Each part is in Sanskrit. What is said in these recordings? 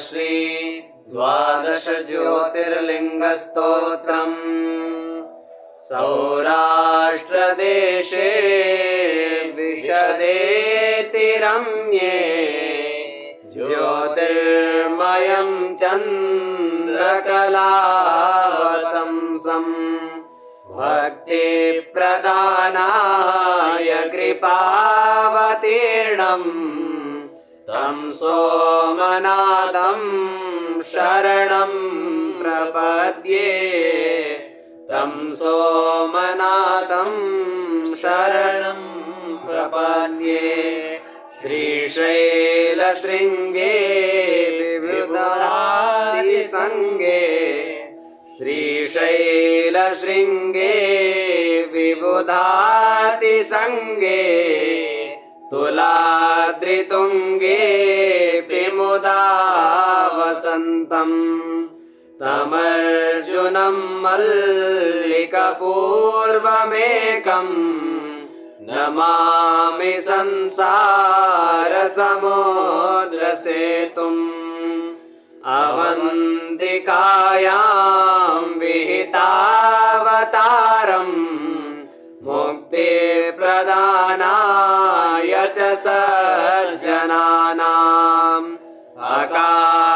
श्री द्वादश ज्योतिर्लिंगस्तोत्रम् सौराष्ट्रदेशे विशदेति रम्ये ज्योतिर्मयं चन्द्रकलावतंसम् भक्तिप्रदानाय कृपावतीर्णम् तं सोमनाथं शरणं प्रपद्ये तं सोमनाथं शरणं प्रपद्ये। श्रीशैलशृङ्गे विबुधादिसङ्गे श्रीशैलशृङ्गे विबुधादिसङ्गे तुलाद्रितुङ्गे मुदा वसन्तं तमर्जुनं मल्लिकपूर्वमेकम् नमामि संसारसमुद्रसेतुम् अवन्तिकायां विहितावतारम् मुक्तिप्रदानाय च सज्जनानाम् अकालमृत्योः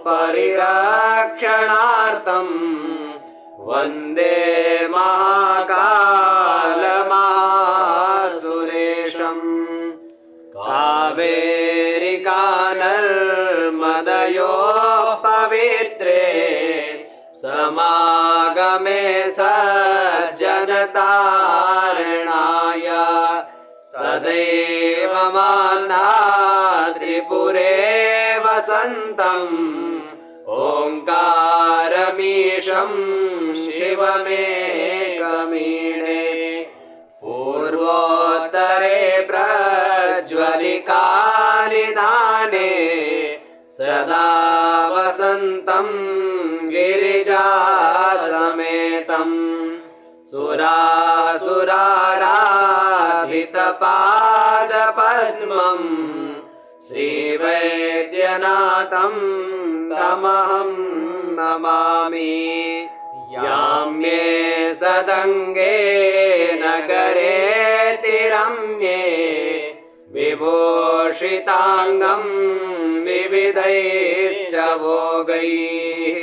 परिरक्षणार्थम् वन्दे महाकालमहासुरेशम्। कावेरिका नर्मदयोः पवित्रे समागमे सज्जनतारणाय सदैव मान्धात्रिपुरे वसन्तम् ओङ्कारमीशं शिवमेकमीढे पूर्वोत्तरे प्रज्वलिकानिदाने सदा वसन्तं गिरिजासमेतं सुरासुराराधितपादपद्मं श्रीवैद्यनाथं तमहं नमामि। याम्ये सदङ्गे नगरेति रम्ये विभूषिताङ्गं विविधैश्च भोगैः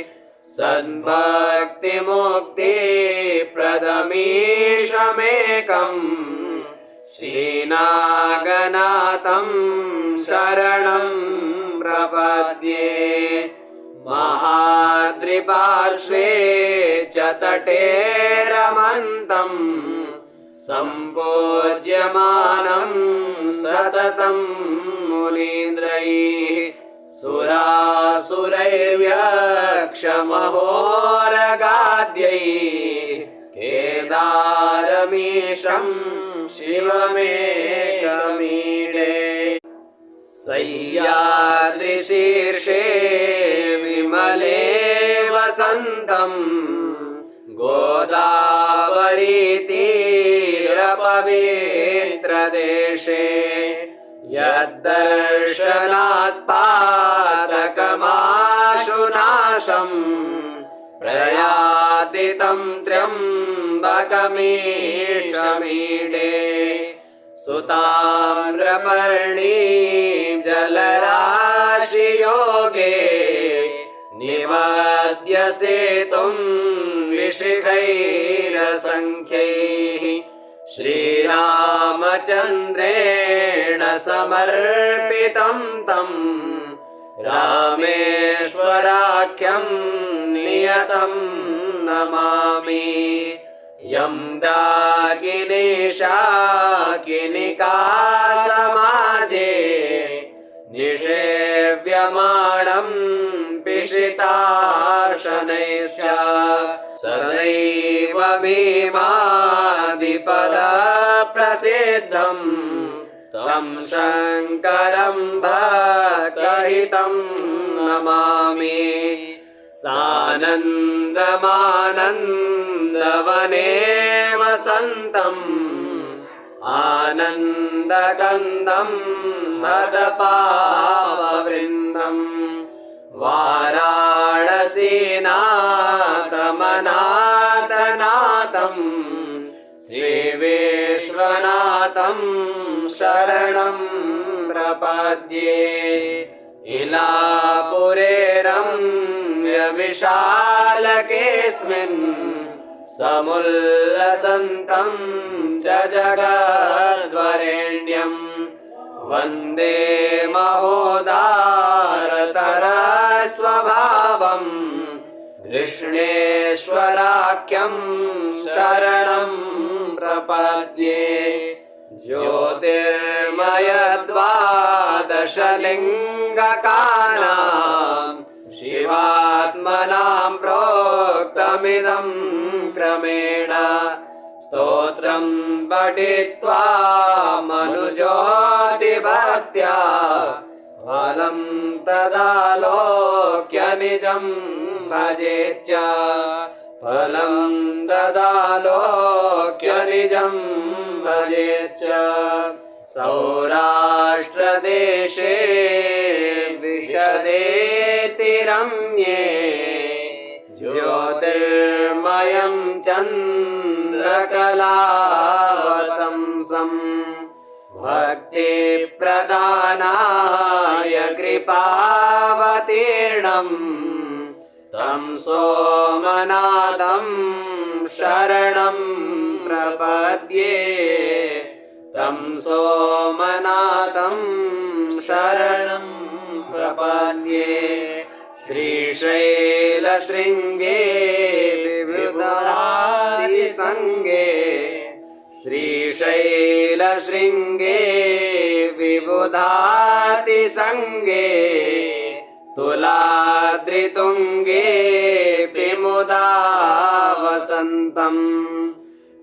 सद्भक्तिमुक्तिप्रदमीशमेकम् श्रीनागनाथं शरणं प्रपद्ये। महाद्रिपार्श्वे च तटे रमन्तं सम्पूज्यमानं सततं मुनीन्द्रैः सुरासुरैर्यक्षमहोरगाद्यैः केदारमीशं शिवमेकमीडे। सह्याद्रिशीर्षे विमले वसन्तं गोदावरीतीरपवित्रदेशे यद्दर्शनात् पातकमाशुनाशं प्रयाति तं त्र्यम्बकमीशमीडे। सुताम्रपर्णीं जलराशियोगे निवाद्य सेतुं विशिखैरसङ्ख्यैः श्रीरामचन्द्रेण समर्पितं तं रामेश्वराख्यं नियतं नमामि। यं दाकिनीशाकिनिका समाजे निषेव्यमाणं पिशितार्शनैश्च सदैव भीमादिपदप्रसिद्धं तं शङ्करं भक्तहितं नमामि। सानन्दमानन्दवने वसन्तम् आनन्दकन्दं मदपाववृन्दम् शीर्षम् वाराणसीनाथमनाथनाथम् श्रीविश्वनाथं शरणं प्रपद्ये इलापुरे रम्यविशालकेऽस्मिन् समुल्लसन्तं च जगद्वरेण्यम् वन्दे महोदारतरस्वभावम् कृष्णेश्वराख्यं शरणं प्रपद्ये ज्योतिर्मयद्वादशलिङ्गकानां शिवात्मनां प्रोक्तमिदं क्रमेण स्तोत्रं पठित्वा मनुज्योतिभक्त्या फलं तदालोक्य निजं भजेच्च फलं तदालोक्य निजं भजेच्च सौराष्ट्रदेशे विशदेति रम्ये ज्योतिर्मयं चन्द्रकलावतंसम् भक्तिप्रदानाय कृपावतीर्णम् तं सोमनाथं शरणं प्रपद्ये तं सोमनाथं शरणं प्रपद्ये श्रीशैलशृङ्गे विबुधादिसङ्गे श्रीशैलशृङ्गे विबुधादिसङ्गे तुलाद्रितुङ्गे मुदा वसन्तम्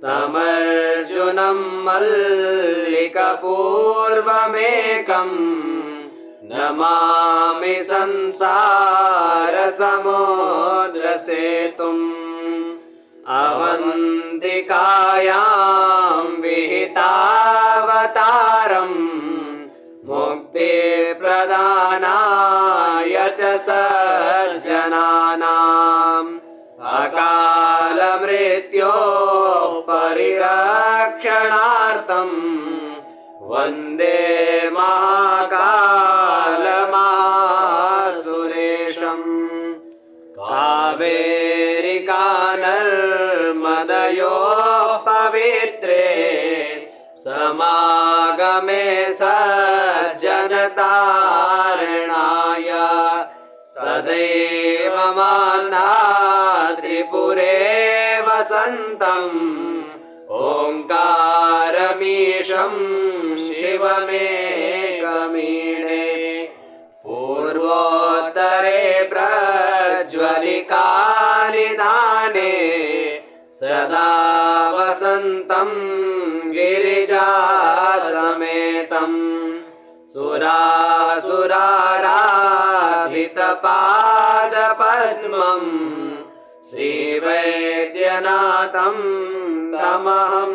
तमर्जुनं मल्लिकपूर्वमेकम् नमामि संसारसमुद्रसेतुम् अवन्तिकायां विहितावतारम् मुक्तिप्रदानाय च सज्जनानाम् अकालमृत्योः परिरक्षणार्थम् वन्दे महाकालमहासुरेशम् कावेरिकानर्मदयोः पवित्रे समागमे सज्जनतारणाय सदैव मान्धात्रिपुरे वसन्तम् ओङ्कारमीशं शिवमेकमीडे पूर्वोत्तरे प्रज्वलिकानिदाने सदा वसन्तं गिरिजासमेतम् सुरासुराराधितपादपद्मम् श्रीवैद्यनाथं तमहं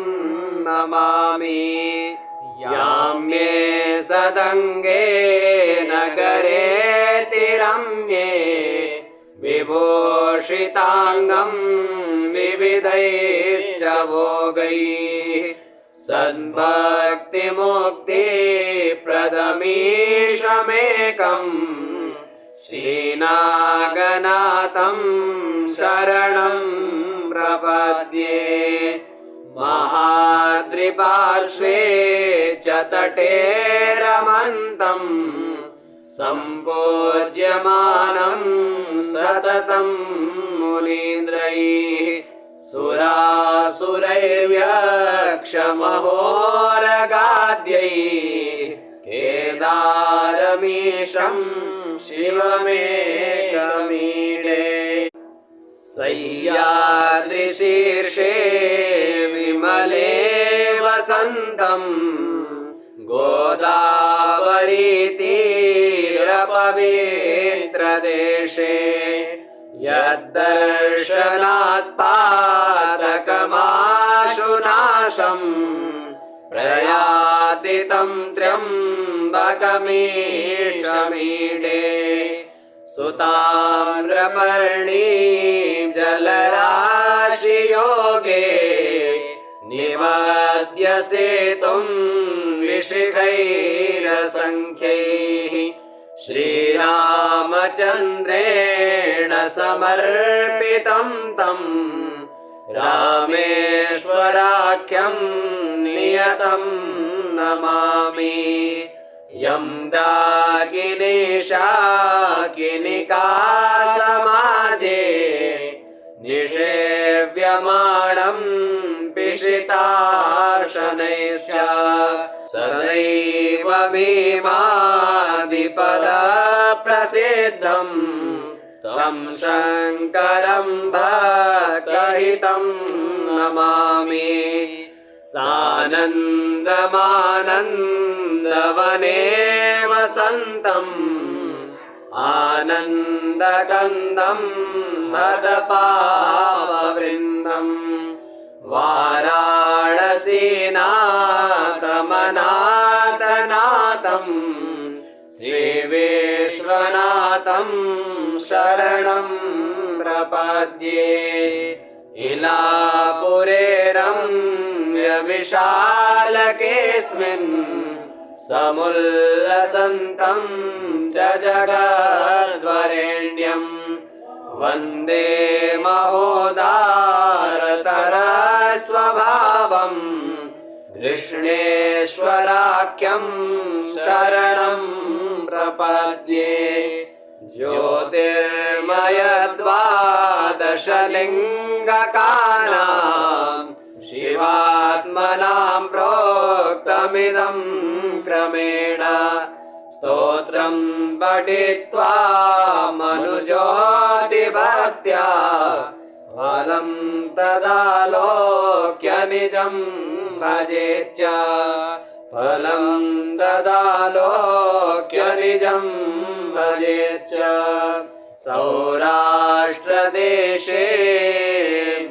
नमामि याम्ये सदङ्गे नगरेति रम्ये विभूषिताङ्गं विविधैश्च भोगैः सद्भक्तिमुक्तिप्रदमीशमेकम् श्रीनागनाथं शरणं प्रपद्ये महाद्रिपार्श्वे च तटे रमन्तं सम्पूज्यमानं सततं मुनीन्द्रैः सुरासुरैर्यक्षमहोरगाद्यैः केदारमीशं शिवमेकमीडे सह्याद्रिशीर्षे विमले वसन्तं गोदावरीतीरपवित्रदेशे यद्दर्शनात् पातकमाशुनाशम् प्रयाति तं त्र्यम्बकमहर्निशम् सुताम्रपर्णीं जलराशियोगे निवाद्य सेतुं विशिखैरसङ्ख्यैः श्रीरामचन्द्रेण समर्पितं तं रामेश्वराख्यं नियतं नमामि। यं दाकिनीशाकिनिका समाजे निषेव्यमाणं पिशिताशनैश्च सदैव भीमादिपदप्रसिद्धं तं शङ्करं भक्तहितं नमामि। सानन्दमानन्दवने वसन्तम् आनन्दकन्दं हतपापवृन्दम् वाराणसीनाथमनाथनाथं श्रीविश्वनाथं शरणं प्रपद्ये। इलापुरेरम्यविशालकेऽस्मिन् समुल्लसन्तं च जगद्वरेण्यं वन्दे महोदारतरस्वभावं कृष्णेश्वराख्यं शरणं प्रपद्ये। ज्योतिर्मयद्वादशलिङ्गकानां शिवात्मनां प्रोक्तमिदं क्रमेण स्तोत्रं पठित्वा मनुज्योतिभक्त्या फलं तदालोक्य निजं भजेच्च फलं तदालोक्य निजं भजेच्च। सौराष्ट्रदेशे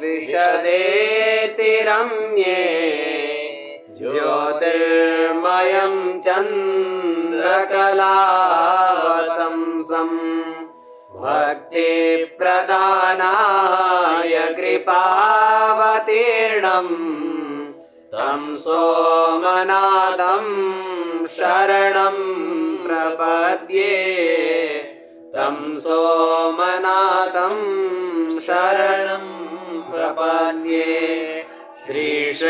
विशदेति रम्ये ज्योतिर्मयं चन्द्रकलावतंसं भक्तिप्रदानाय कृपावतीर्णं तं सोमनाथं शरणं प्रपद्ये। तं सोमनाथं शरणं प्रपद्ये। श्रीशैलशृङ्गे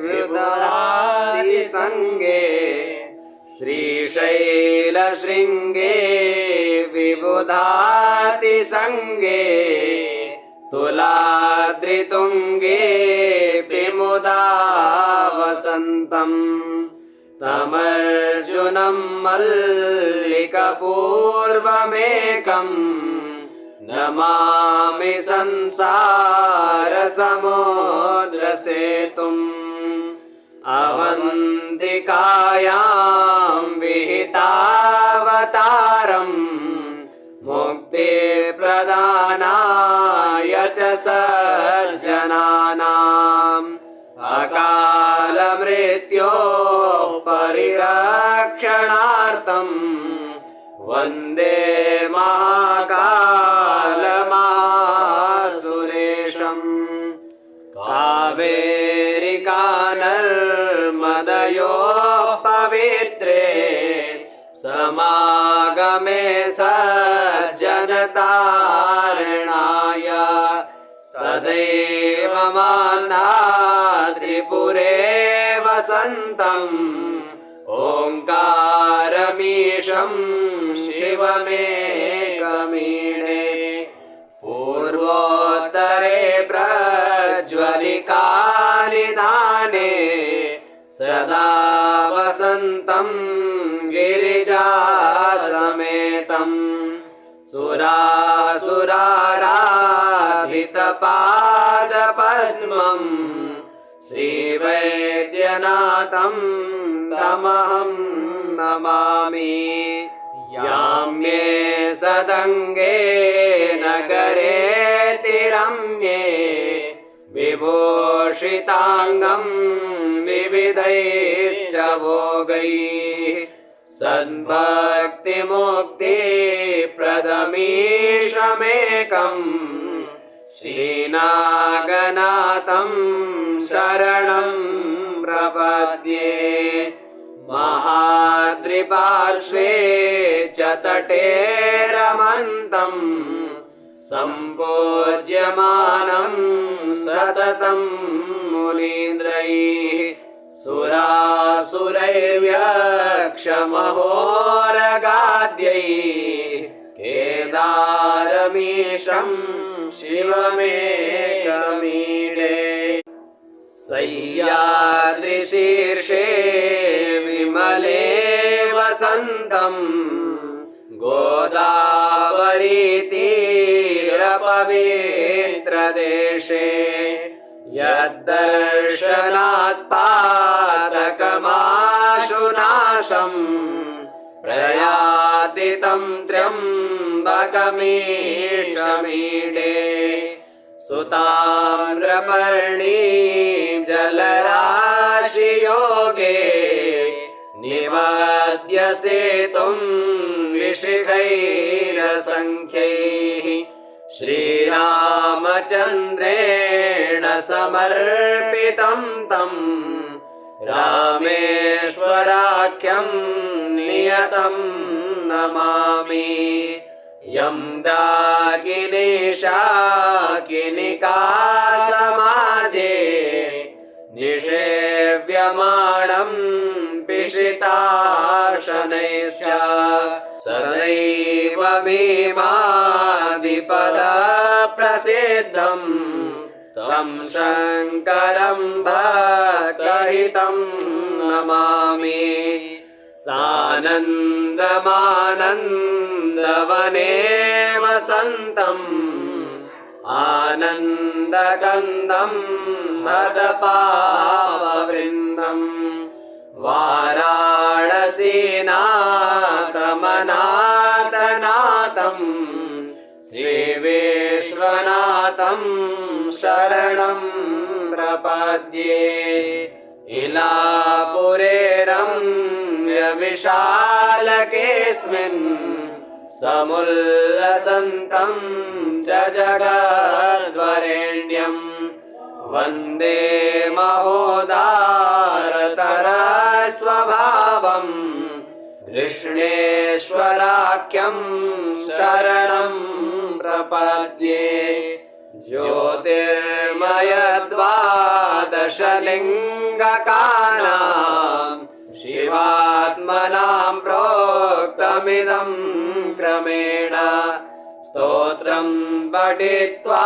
विबुधादिसङ्गे श्रीशैलशृङ्गे विबुधादिसङ्गे तुलाद्रितुङ्गे मुदा वसन्तम् तमर्जुनं मल्लिकपूर्वमेकं नमामि संसारसमुद्रसेतुम् अवन्तिकायां विहितावतारं मुक्तिप्रदानाय च सज्जनानाम् अकालमृत्योः परिरक्षणार्थं वन्दे महाकालमहासुरेशम्। कावेरिका नर्मदयोः पवित्रे समागमे सज्जनतारणाय सदैव मान्धात्रिपुरे वसन्तम् ओङ्कारमीशं शिवमेकमीडे। पूर्वोत्तरे प्रज्वलिकानिधाने सदा वसन्तं गिरिजासमेतम् सुरासुराराधितपादपद्मं श्रीवैद्यनाथं तमहं नमामि। याम्ये सदङ्गे नगरे तिरम्ये विभूषिताङ्गं विविधैश्च भोगैः सद्भक्तिमुक्तिप्रदमीशमेकम् श्रीनागनाथं शरणं प्रपद्ये महाद्रिपार्श्वे च तटे रमन्तम् सम्पूज्यमानं सततं मुनीन्द्रैः सुरासुरैर्यक्षमहोरगाद्यैः केदारमीशं शिवमेकमीडे सह्याद्रिशीर्षे विमले वसन्तम् गोदावरीतीरपवित्रदेशे यद्दर्शनात् पातकमाशुनाशम् प्रयाति तं त्र्यम्बकमीशमीडे सुताम्रपर्णी जलराशियोगे निवाद्य सेतुं विशिखैरसङ्ख्यैः श्रीरामचन्द्रेण समर्पितं तं रामेश्वराख्यं नियतं नमामि यं दाकिनीशाकिनिका समाजे निषेव्यमाणं पिशिताशनैश्च सदैव भीमादिपदप्रसिद्धं तं शङ्करं भक्तहितं नमामि सानन्दमानन्दवने वसन्तम् आनन्दकन्दं हतपाववृन्दं वाराणसीनाथमनाथनाथं श्रीविश्वनाथं शरणं प्रपद्ये इलापुरे रम्यविशालकेऽस्मिन् समुल्लसन्तं च जगद्वरेण्यं वन्दे महोदारतरस्वभावं कृष्णेश्वराख्यं शरणं प्रपद्ये ज्योतिर्मयद्वादशलिङ्गकानां शिवात्मनां प्रोक्तमिदं क्रमेण स्तोत्रं पठित्वा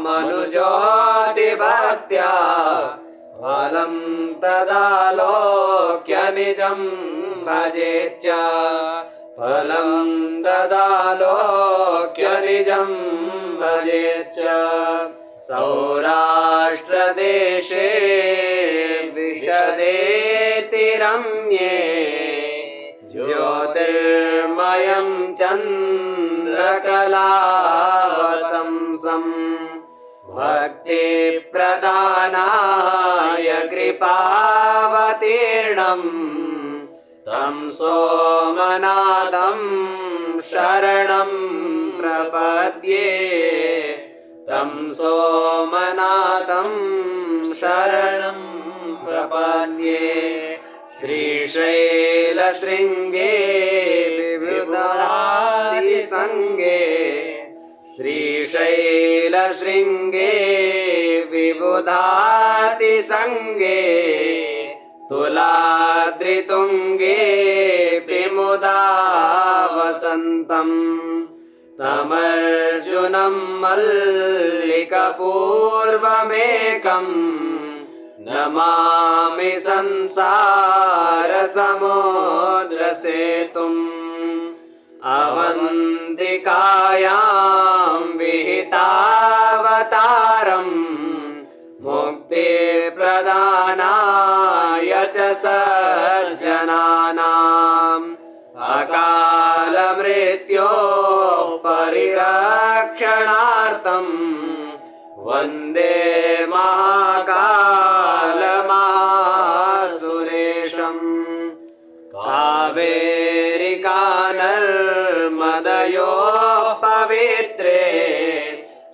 मनुज्योतिभक्त्या फलं तदालोक्य निजं भजेच्च फलं तदालोक्य निजं भजेच्च सौराष्ट्रदेशे विशदेति रम्ये ज्योतिर्मयं चन्द्रकलावतंसं भक्तिप्रदानाय कृपावतीर्णं तं सोमनाथं शरणं प्रपद्ये तं सोमनाथं शरणं प्रपद्ये श्रीशैलशृङ्गे विबुधादिसङ्गे श्रीशैलशृङ्गे विबुधादिसङ्गे तुलाद्रितुङ्गे मुदा वसन्तम् तमर्जुनं मल्लिकपूर्वमेकम् नमामि संसारसमुद्रसेतुम् अवन्तिकायां विहितावतारम् मुक्तिप्रदानाय च सज्जनानाम् अकालमृत्योः परिरक्षणार्थम् वन्दे महाकालमहासुरेशम् कावेरिका नर्मदयोः पवित्रे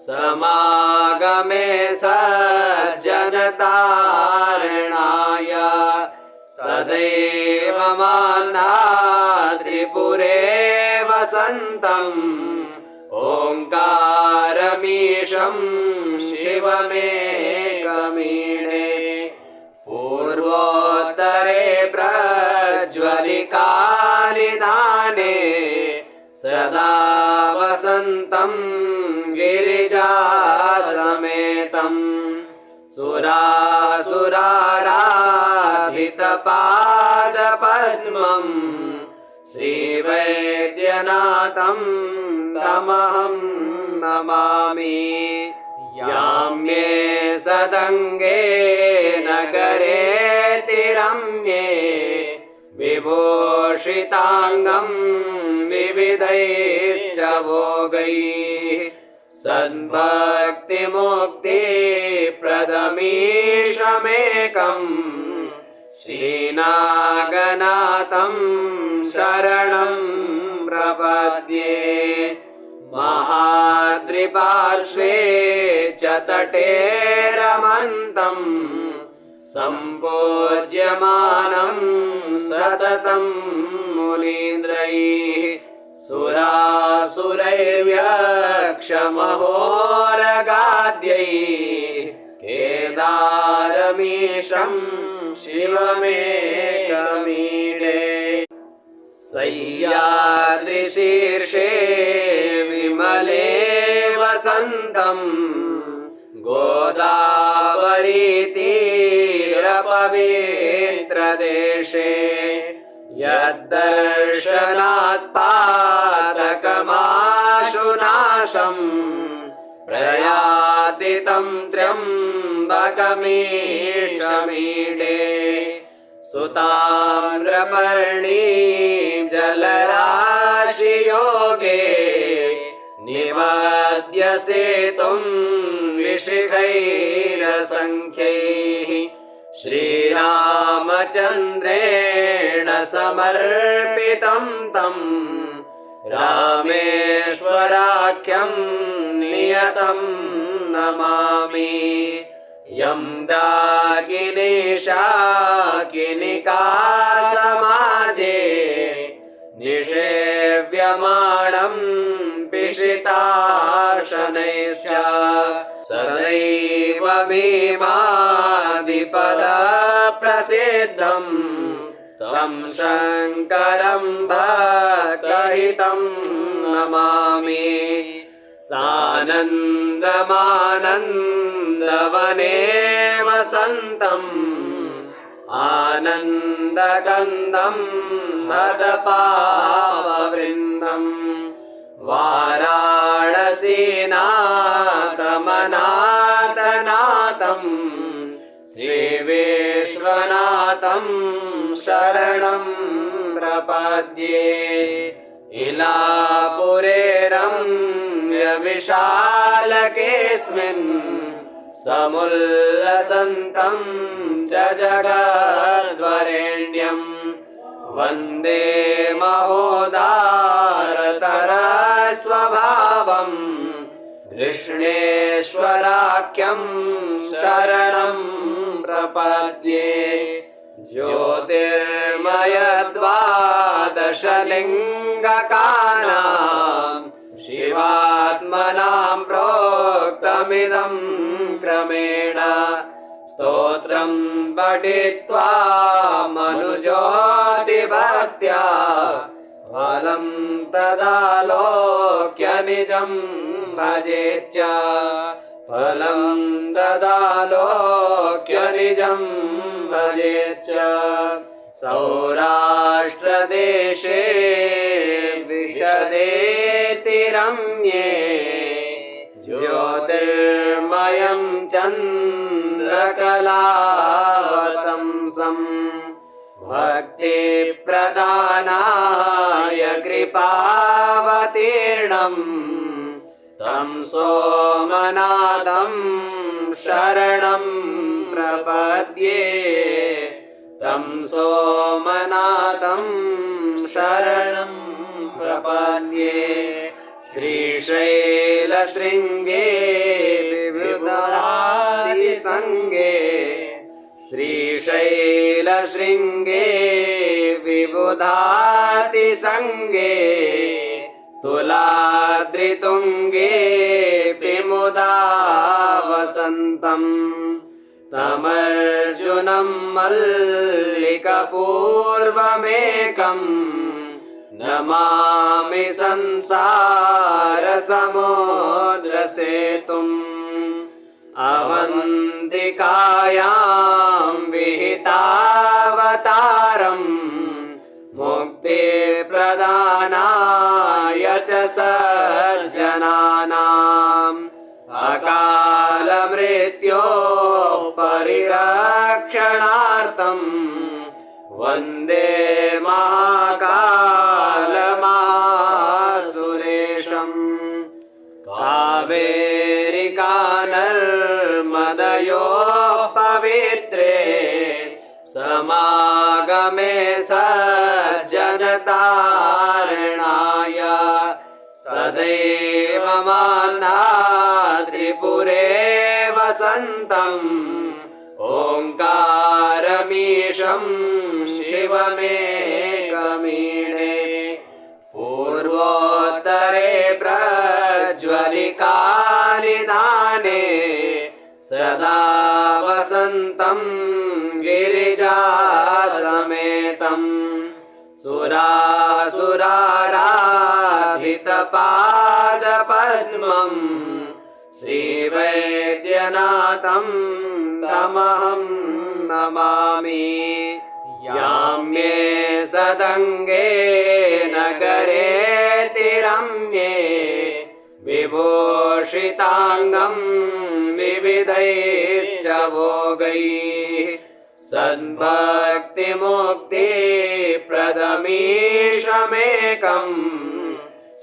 समागमे सज्जनतारणाय सदैव मान्धात्रिपुरे वसन्तम् ओङ्कारमीशं शिवमेकमीढे पूर्वोत्तरे प्रज्वलिकानिदाने सदा वसन्तं गिरिजासमेतं सुरासुराराधितपादपद्मं श्रीवैद्यनाथं तमहं नमामि। याम्ये सदङ्गे नगरेतिरम्ये विभूषिताङ्गं विविधैश्च भोगैः सद्भक्तिमुक्तिप्रदमीशमेकम् श्रीनागनाथं शरणं प्रपद्ये। महाद्रिपार्श्वे च तटे रमन्तं सम्पूज्यमानं सततं मुनीन्द्रैः सुरासुरैर्यक्षमहोरगाद्यैः केदारमीशं शिवमेकमीडे। सह्याद्रिशीर्षे विमले वसन्तं गोदावरीतीरपवित्रदेशे यद्दर्शनात् पातकमाशुनाशं प्रयाति तं त्र्यम्बकमीशमीडे। सुताम्रपर्णीं जलराशियोगे निवाद्य सेतुं विशिखैरसङ्ख्यैः श्रीरामचन्द्रेण समर्पितं तं रामेश्वराख्यं नियतं नमामि। यं दाकिनीशाकिनिका समाजे निषेव्यमाणं पिशितार्शनैश्च सदैव भीमादिपदप्रसिद्धं तं शङ्करं भक्तहितं नमामि। सानन्दमानन्दवने वसन्तम् आनन्दकन्दं हदपाववृन्दम् वाराणसीनाथमनाथनाथं श्रीविश्वनाथं शरणं प्रपद्ये। इलापुरे रम्यविशालकेऽस्मिन् समुल्लसन्तं च जगद्वरेण्यं वन्दे महोदारतरस्वभावं कृष्णेश्वराख्यं शरणं प्रपद्ये। ज्योतिर्मयद्वादशलिङ्गकानां शिवात्मनां प्रोक्तमिदं क्रमेण स्तोत्रं पठित्वा मनुज्योतिभक्त्या फलं तदालोक्य निजं भजेच्च फलं तदालोक्य निजं भजेच्च। सौराष्ट्रदेशे विशदेतिरम्ये ज्योतिर्मयं चन्द्रकलावतंसं भक्तिप्रदानाय कृपावतीर्णं तं सोमनाथं शरणं प्रपद्ये तं सोमनाथं शरणं प्रपद्ये श्रीशैलशृङ्गे विबुधादिसङ्गे श्रीशैलशृङ्गे विबुधादिसङ्गे तुलाद्रितुङ्गे मुदा वसन्तम् तमर्जुनं मल्लिकपूर्वमेकम् नमामि संसारसमुद्रसेतुम् अवन्तिकायां विहितावतारम् मुक्तिप्रदानाय च सज्जनानाम् अकालमृत्योः परिरक्षणार्थम् वन्दे महाकालमहासुरेशम् कावेरिका नर्मदयोः पवित्रे समागमे सज्जनतारणाय सदैव मान्धात्रिपुरे वसन्तम् ओङ्कारमीशं शिवमेकमीढे पूर्वोत्तरे प्रज्वलिकानिदाने सदा वसन्तं गिरिजासमेतम् सुरासुराराधितपादपद्मम् श्रीवैद्यनाथं तमहं नमामि याम्ये सदङ्गे नगरे तिरम्ये विभूषिताङ्गं विविधैश्च भोगैः सद्भक्तिमुक्तिप्रदमीशमेकम्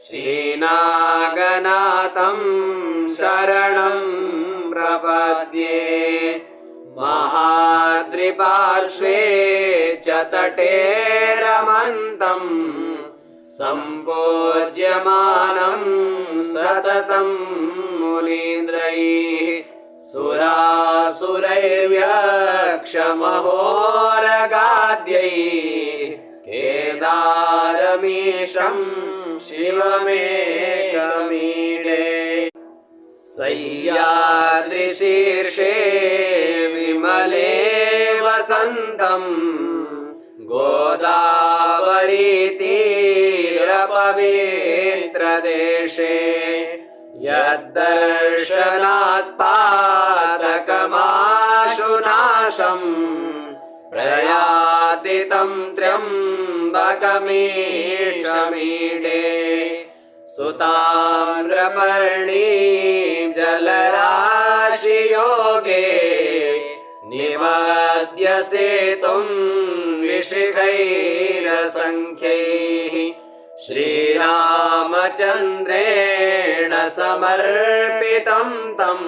श्रीनागनाथं शरणं प्रपद्ये महाद्रिपार्श्वे च तटे रमन्तम् सम्पूज्यमानं सततं मुनीन्द्रैः सुरासुरैर्यक्षमहोरगाद्यैः केदारमीशं शिवमेकमीडे सह्याद्रिशीर्षे विमले वसन्तम् गोदावरीतीरपवित्रदेशे यद्दर्शनात् पातकमाशुनाशम् प्रयाति तं त्र्यम्बकमीशमीडे सुताम्रपर्णीं जलराशियोगे निवाद्य सेतुं विशिखैरसङ्ख्यैः श्रीरामचन्द्रेण समर्पितं तं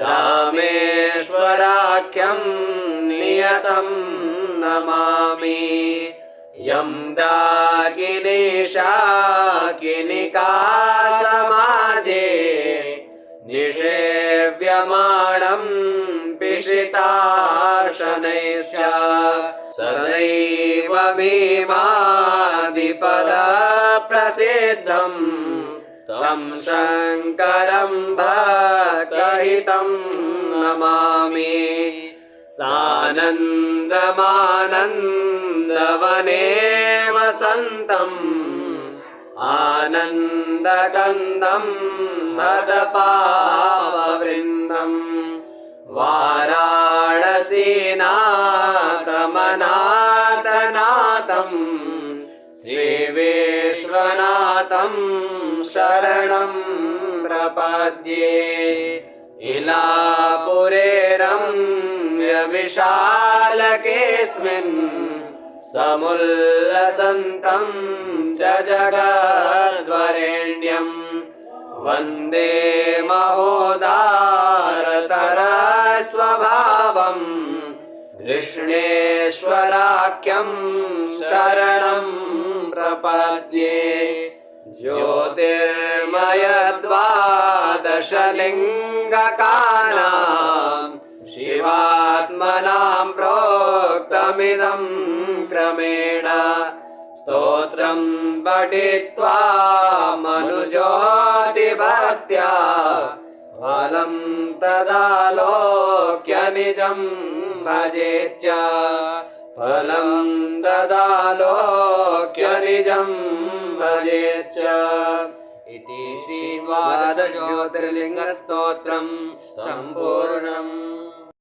रामेश्वराख्यं नियतं नमामि यं दाकिनीशाकिनिका समाजे निषेव्यमाणं पिशिताशनैश्च सदैव भीमादिपदप्रसिद्धं तं शङ्करं भक्तहितं नमामि सानन्दमानन्दवने वसन्तम् आनन्दकन्दं हतपापवृन्दम् वाराणसीनाथमनाथनाथं श्रीविश्वनाथं शरणं प्रपद्ये इलापुरे रम्यविशालकेऽस्मिन् समुल्लसन्तं च जगद्वरेण्यं वन्दे महोदारतरस्वभावम् कृष्णेश्वराख्यं शरणं प्रपद्ये ज्योतिर्मयद्वादशलिङ्गकानां शिवात्मनां प्रोक्तमिदं क्रमेण स्तोत्रं पठित्वा मनुज्योतिभक्त्या फलं तदालोक्य निजं भजेच्च फलं तदालोक्य निजं भजेच्च इति श्री द्वादश ज्योतिर्लिङ्गस्तोत्रं सम्पूर्णम्।